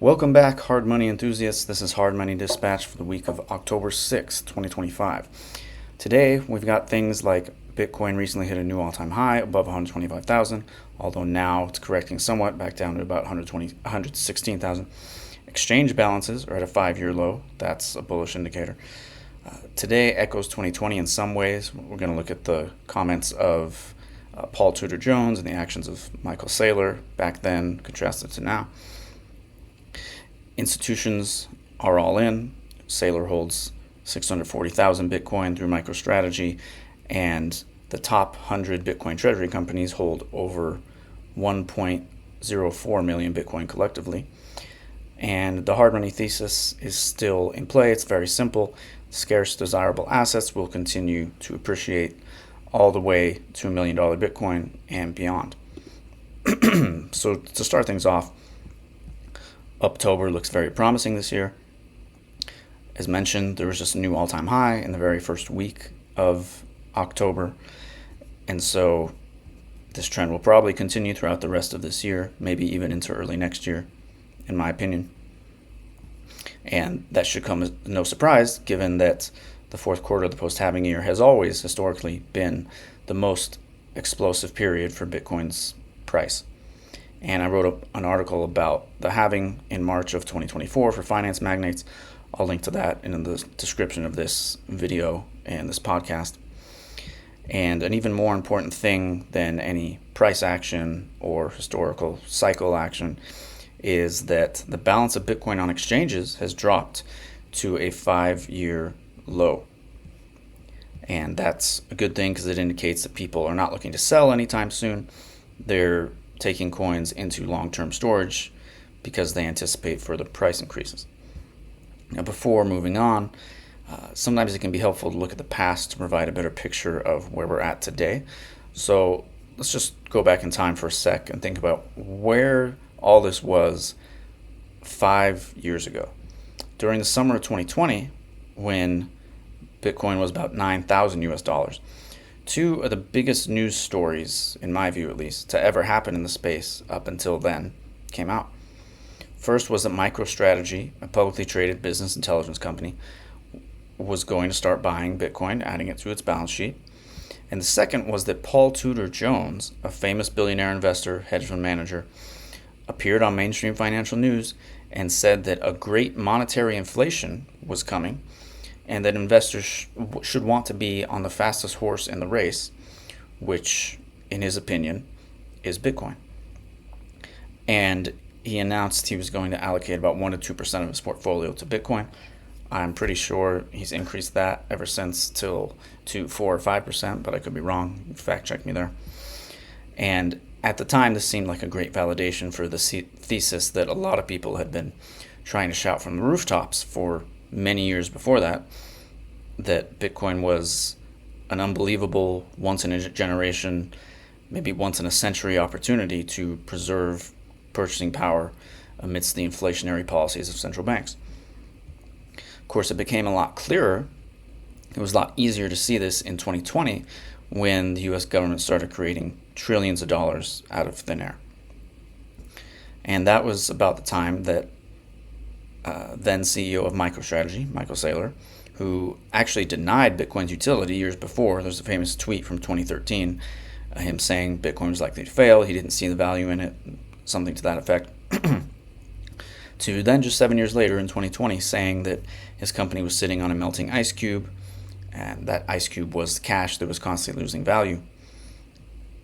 Welcome back, hard money enthusiasts. This is Hard Money Dispatch for the week of October 6th, 2025. Today, we've got things like Bitcoin recently hit a new all-time high above 125,000, although now it's correcting somewhat back down to about 116,000. Exchange balances are at a 5-year low. That's a bullish indicator. Today echoes 2020 in some ways. We're going to look at the comments of Paul Tudor Jones and the actions of Michael Saylor back then contrasted to now. Institutions are all in. Saylor holds 640,000 Bitcoin through MicroStrategy, and the top 100 Bitcoin treasury companies hold over 1.04 million Bitcoin collectively. And the hard money thesis is still in play. It's very simple. Scarce, desirable assets will continue to appreciate all the way to $1 million Bitcoin and beyond. So to start things off, Uptober looks very promising this year. As mentioned, there was just a new all-time high in the very first week of October. And so this trend will probably continue throughout the rest of this year, maybe even into early next year, in my opinion. And that should come as no surprise, given that the fourth quarter of the post-halving year has always historically been the most explosive period for Bitcoin's price. And I wrote an article about the halving in March of 2024 for finance magnates. I'll link to that in the description of this video and this podcast. And an even more important thing than any price action or historical cycle action is that the balance of Bitcoin on exchanges has dropped to a 5-year low. And that's a good thing because it indicates that people are not looking to sell anytime soon. They're taking coins into long-term storage because they anticipate further price increases. Now, before moving on, sometimes it can be helpful to look at the past to provide a better picture of where we're at today. So let's just go back in time for a sec and think about where all this was 5 years ago. During the summer of 2020, when Bitcoin was about 9,000 US dollars, two of the biggest news stories, in my view at least, to ever happen in the space up until then came out. First was that MicroStrategy, a publicly traded business intelligence company, was going to start buying Bitcoin, adding it to its balance sheet. And the second was that Paul Tudor Jones, a famous billionaire investor, hedge fund manager, appeared on mainstream financial news and said that a great monetary inflation was coming and that investors should want to be on the fastest horse in the race, which, in his opinion, is Bitcoin. And he announced he was going to allocate about 1 to 2% of his portfolio to Bitcoin. I'm pretty sure he's increased that ever since to 4 or 5%, but I could be wrong. Fact check me there. And at the time, this seemed like a great validation for the thesis that a lot of people had been trying to shout from the rooftops for many years before that Bitcoin was an unbelievable once-in-a-generation, maybe once-in-a-century opportunity to preserve purchasing power amidst the inflationary policies of central banks. Of course, it became a lot clearer. It was a lot easier to see this in 2020 when the U.S. government started creating trillions of dollars out of thin air. And that was about the time that then CEO of MicroStrategy, Michael Saylor, who actually denied Bitcoin's utility years before. There's a famous tweet from 2013, him saying Bitcoin was likely to fail. He didn't see the value in it, something to that effect. To then just 7 years later in 2020 saying that his company was sitting on a melting ice cube, and that ice cube was cash that was constantly losing value.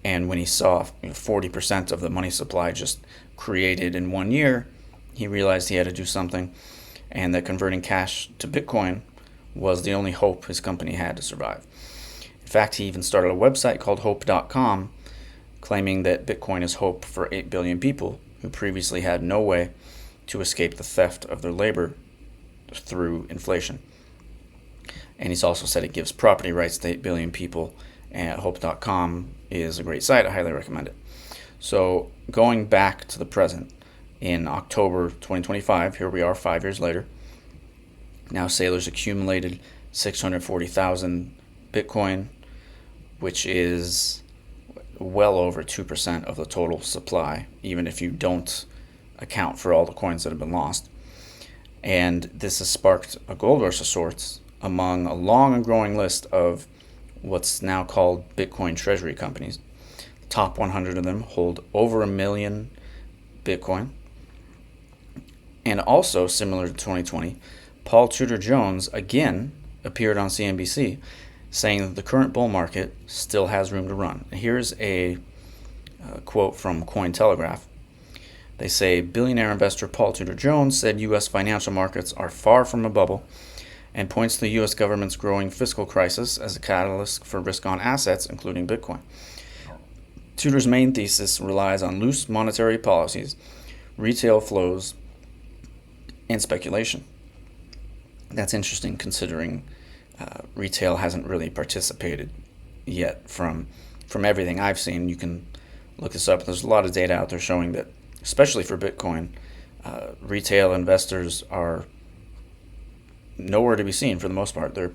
And when he saw 40% of the money supply just created in 1 year, he realized he had to do something, and that converting cash to Bitcoin was the only hope his company had to survive. In fact, he even started a website called hope.com, claiming that Bitcoin is hope for 8 billion people who previously had no way to escape the theft of their labor through inflation. And he's also said it gives property rights to 8 billion people, and hope.com is a great site. I highly recommend it. So going back to the present, in October 2025, here we are 5 years later. Now Saylor's accumulated 640,000 Bitcoin, which is well over 2% of the total supply, even if you don't account for all the coins that have been lost. And this has sparked a gold rush of sorts among a long and growing list of what's now called Bitcoin treasury companies. The top 100 of them hold over 1 million Bitcoin. And also, similar to 2020, Paul Tudor Jones again appeared on CNBC saying that the current bull market still has room to run. Here's a quote from Cointelegraph. They say, billionaire investor Paul Tudor Jones said U.S. financial markets are far from a bubble and points to the U.S. government's growing fiscal crisis as a catalyst for risk-on assets, including Bitcoin. Tudor's main thesis relies on loose monetary policies, retail flows, and speculation. That's interesting considering retail hasn't really participated yet from everything I've seen. You can look this up. There's a lot of data out there showing that, especially for Bitcoin, retail investors are nowhere to be seen for the most part. They're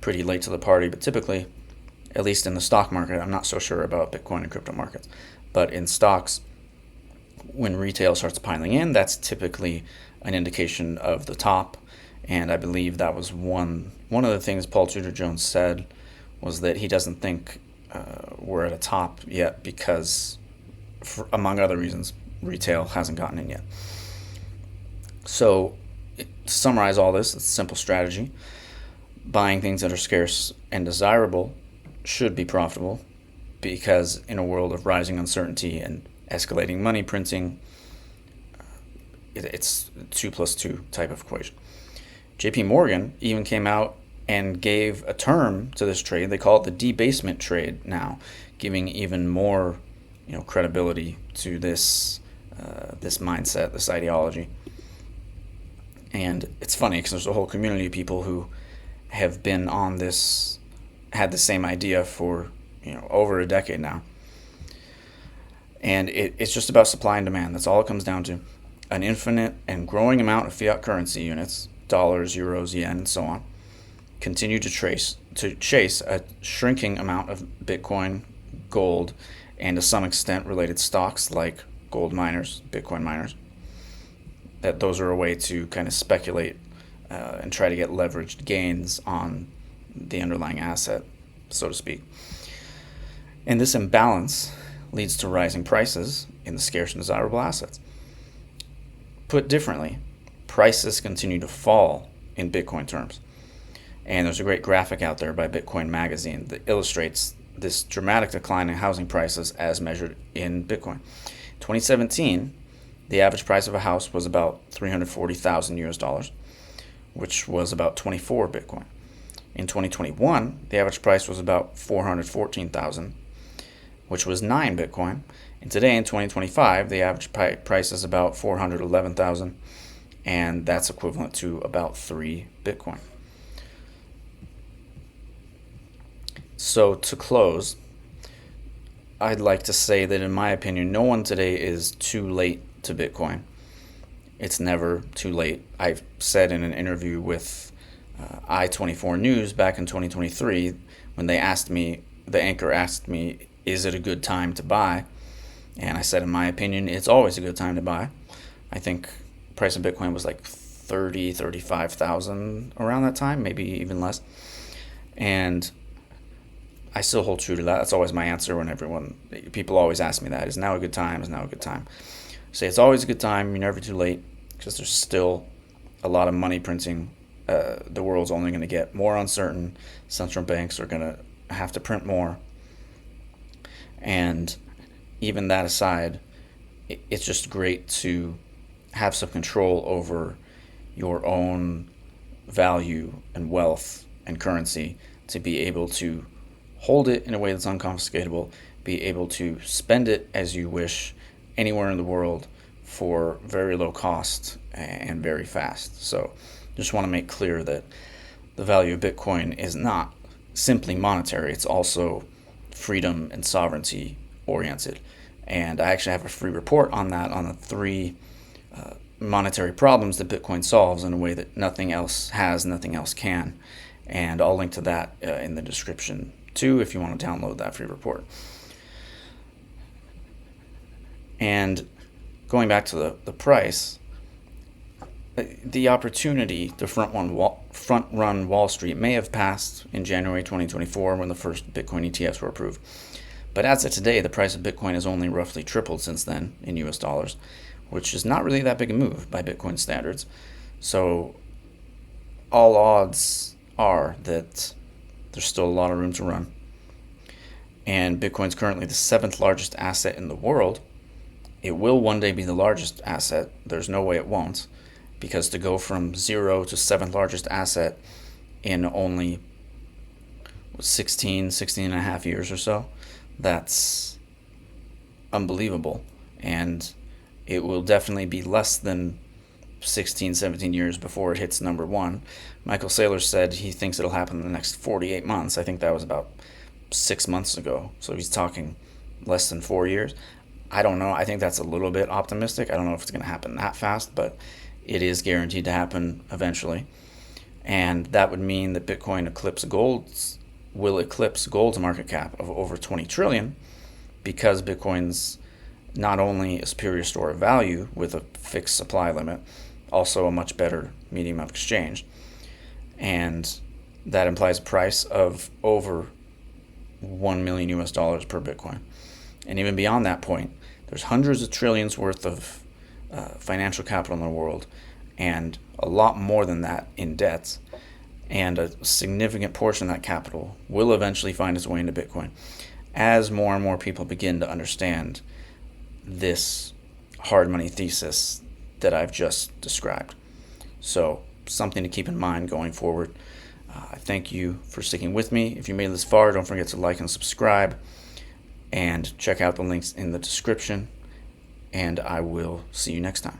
pretty late to the party, but typically, at least in the stock market, I'm not so sure about Bitcoin and crypto markets, but in stocks, when retail starts piling in, that's typically an indication of the top. And I believe that was one of the things Paul Tudor Jones said, was that he doesn't think we're at a top yet because, among other reasons, retail hasn't gotten in yet. So, to summarize all this, it's a simple strategy. Buying things that are scarce and desirable should be profitable, because in a world of rising uncertainty and escalating money printing, it's 2 + 2 type of equation. JP Morgan even came out and gave a term to this trade. They call it the debasement trade now, giving even more credibility to this mindset, this ideology. And it's funny because there's a whole community of people who have been on this, had the same idea for over a decade now. And it's just about supply and demand. That's all it comes down to. An infinite and growing amount of fiat currency units, dollars, euros, yen, and so on, continue to chase a shrinking amount of Bitcoin, gold, and to some extent related stocks like gold miners, Bitcoin miners. That those are a way to kind of speculate and try to get leveraged gains on the underlying asset, so to speak. And this imbalance leads to rising prices in the scarce and desirable assets. Put differently, prices continue to fall in Bitcoin terms. And there's a great graphic out there by Bitcoin Magazine that illustrates this dramatic decline in housing prices as measured in Bitcoin. 2017, the average price of a house was about 340,000 US dollars, which was about 24 Bitcoin. In 2021, the average price was about 414,000, which was 9 Bitcoin. And today in 2025, the average price is about 411,000, and that's equivalent to about 3 Bitcoin. So to close, I'd like to say that in my opinion, no one today is too late to Bitcoin. It's never too late. I've said in an interview with I-24 News back in 2023, when the anchor asked me, is it a good time to buy? And I said, in my opinion, it's always a good time to buy. I think the price of Bitcoin was like 35,000 around that time, maybe even less. And I still hold true to that. That's always my answer when people always ask me that. Is now a good time? Is now a good time? I say it's always a good time. You're never too late, because there's still a lot of money printing. The world's only going to get more uncertain. Central banks are going to have to print more. And even that aside, it's just great to have some control over your own value and wealth and currency, to be able to hold it in a way that's unconfiscatable, be able to spend it as you wish anywhere in the world for very low cost and very fast. So just want to make clear that the value of Bitcoin is not simply monetary. It's also freedom and sovereignty oriented. And I actually have a free report on that, on the 3 monetary problems that Bitcoin solves in a way that nothing else has, nothing else can. And I'll link to that in the description too, if you want to download that free report. And going back to the price, the opportunity to front run Wall Street may have passed in January 2024 when the first Bitcoin ETFs were approved. But as of today, the price of Bitcoin has only roughly tripled since then in US dollars, which is not really that big a move by Bitcoin standards. So all odds are that there's still a lot of room to run. And Bitcoin's currently the 7th largest asset in the world. It will one day be the largest asset. There's no way it won't, because to go from 0 to 7th largest asset in only 16 and a half years or so, that's unbelievable. And it will definitely be less than 16, 17 years before it hits number one. Michael Saylor said he thinks it'll happen in the next 48 months. I think that was about 6 months ago. So he's talking less than 4 years. I don't know. I think that's a little bit optimistic. I don't know if it's going to happen that fast, but it is guaranteed to happen eventually. And that would mean that Bitcoin will eclipse gold's market cap of over 20 trillion, because Bitcoin's not only a superior store of value with a fixed supply limit, also a much better medium of exchange. And that implies a price of over $1 million US per Bitcoin. And even beyond that point, there's hundreds of trillions worth of financial capital in the world, and a lot more than that in debt. And a significant portion of that capital will eventually find its way into Bitcoin as more and more people begin to understand this hard money thesis that I've just described. So something to keep in mind going forward. I thank you for sticking with me. If you made it this far, don't forget to like and subscribe, and check out the links in the description, and I will see you next time.